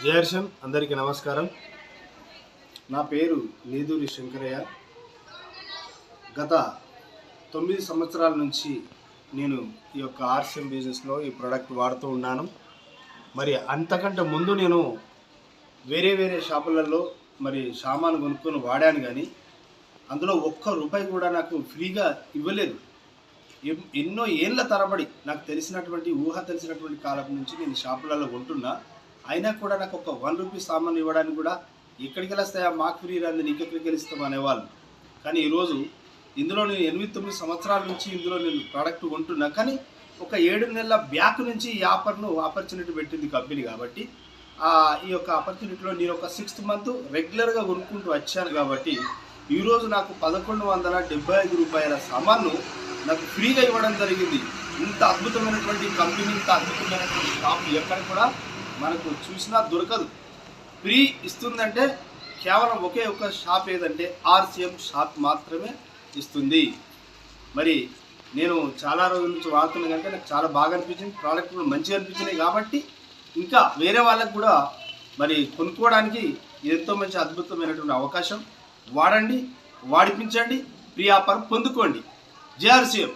జయర్షన్ అందరికీ నమస్కారం. నా పేరు నీదూరి శంకరయ్య. గత 9 సంవత్సరాల నుంచి నేను ఈ యొక్క ఆర్సిఎం బిజినెస్లో ఈ ప్రోడక్ట్ వాడుతూ ఉన్నాను. మరి అంతకంటే ముందు నేను వేరే షాపులలో మరి సామాను కొనుక్కొని వాడాను, కానీ అందులో ఒక్క రూపాయి కూడా నాకు ఫ్రీగా ఇవ్వలేదు. ఎన్నో ఏళ్ళ తరబడి నాకు తెలిసినటువంటి కాలం నుంచి నేను షాపులలో కొంటున్నా. అయినా కూడా నాకు ఒక 1 రూపీ సామాన్ ఇవ్వడానికి కూడా ఎక్కడికి వెళ్ళొస్తాయా, మాకు ఫ్రీ రాంది నీకెక్కడికి వెళ్ళిస్తాం అనేవాళ్ళు. కానీ ఈరోజు ఇందులో నేను 8-9 సంవత్సరాల నుంచి ఇందులో నేను ప్రోడక్ట్ కొంటున్నా. కానీ ఒక 7 నెలల బ్యాక్ నుంచి ఈ ఆపర్చునిటీ పెట్టింది కంపెనీ. కాబట్టి ఈ యొక్క ఆపర్చునిటీలో నేను ఒక 6th మంత్ రెగ్యులర్గా కొనుక్కుంటూ వచ్చాను. కాబట్టి ఈరోజు నాకు 1175 రూపాయల సామాన్ను నాకు ఫ్రీగా ఇవ్వడం జరిగింది. ఇంత అద్భుతమైనటువంటి కంపెనీ, ఇంత అద్భుతమైనటువంటి షాప్ ఎక్కడ కూడా మనకు చూసినా దొరకదు. ఫ్రీ ఇస్తుందంటే కేవలం ఒకే ఒక షాప్ ఏదంటే ఆర్సిఎం షాప్ మాత్రమే ఇస్తుంది. మరి నేను చాలా రోజుల నుంచి వాడుతున్నా కనుక నాకు చాలా బాగా అనిపించింది, ప్రోడక్ట్ కూడా మంచిగా అనిపించినాయి. కాబట్టి ఇంకా వేరే వాళ్ళకు కూడా మరి కొనుక్కోవడానికి ఎంతో మంచి అద్భుతమైనటువంటి అవకాశం. వాడండి, వాడిపించండి, ఫ్రీ ఆఫర్ పొందుకోండి. జేఆర్సీఎం.